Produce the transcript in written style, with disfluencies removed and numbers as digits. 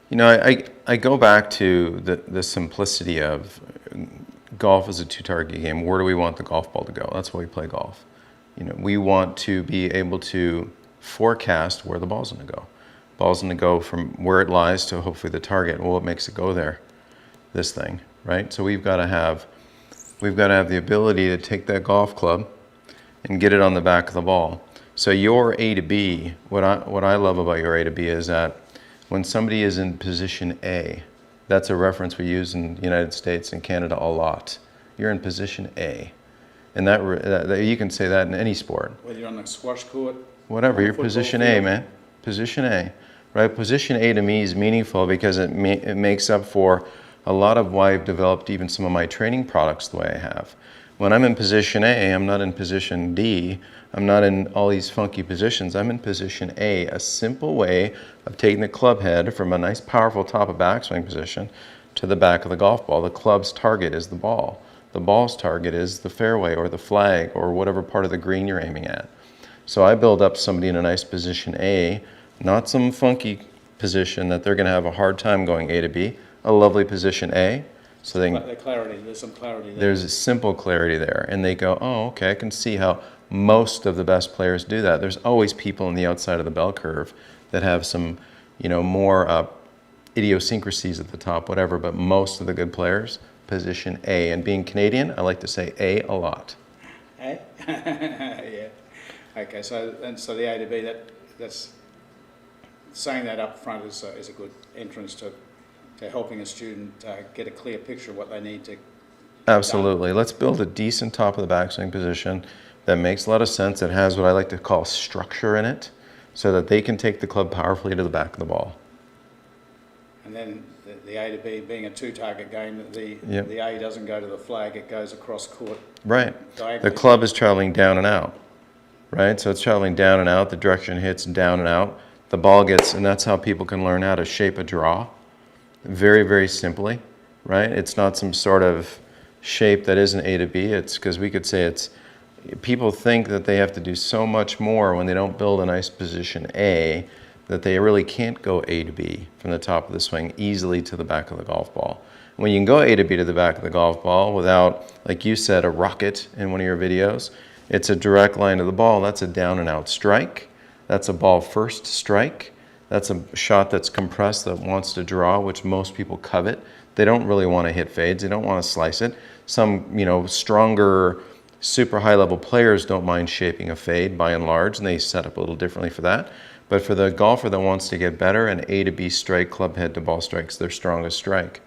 You know, I go back to the simplicity of golf is a two-target game. Where do we want the golf ball to go? That's why we play golf. You know, we want to be able to forecast where the ball's going to go. Ball's going to go from where it lies to hopefully the target. Well, what makes it go there? This thing, right? So we've got to have the ability to take that golf club and get it on the back of the ball. So your A to B, what I love about your A to B is that when somebody is in position A, that's a reference we use in the United States and Canada a lot. You're in position A. And that you can say that in any sport. Whether you're on the squash court. Whatever, you're position A, man. Position A, right? Position A to me is meaningful because it makes up for a lot of why I've developed even some of my training products the way I have. When I'm in position A, I'm not in position D. I'm not in all these funky positions. I'm in position A, a simple way of taking the club head from a nice, powerful top of backswing position to the back of the golf ball. The club's target is the ball. The ball's target is the fairway or the flag or whatever part of the green you're aiming at. So I build up somebody in a nice position A, not some funky position that they're going to have a hard time going A to B, a lovely position A. So There's some clarity there. There's a simple clarity there. And they go, oh, okay, I can see how most of the best players do that. There's always people on the outside of the bell curve that have some, more idiosyncrasies at the top, whatever, but most of the good players, position A. And being Canadian, I like to say A a lot. A? Yeah. Okay, so the A to B, that's saying that up front is a good entrance to helping a student get a clear picture of what they need to. Absolutely. Let's build a decent top of the backswing position that makes a lot of sense, that has what I like to call structure in it, so that they can take the club powerfully to the back of the ball. And then the A to B being a two-target game, the A doesn't go to the flag, it goes across court. Right. The club is traveling down and out, right? So it's traveling down and out, the direction hits down and out, the ball gets, and that's how people can learn how to shape a draw. Very, very simply, right? It's not some sort of shape that isn't A to B. It's because we could say people think that they have to do so much more when they don't build a nice position A that they really can't go A to B from the top of the swing easily to the back of the golf ball. When you can go A to B to the back of the golf ball without, like you said, a rocket in one of your videos, it's a direct line to the ball. That's a down and out strike. That's a ball first strike. That's a shot that's compressed that wants to draw, which most people covet. They don't really want to hit fades. They don't want to slice it. Some, stronger, super high-level players don't mind shaping a fade by and large, and they set up a little differently for that. But for the golfer that wants to get better, an A to B strike, club head to ball strike's their strongest strike.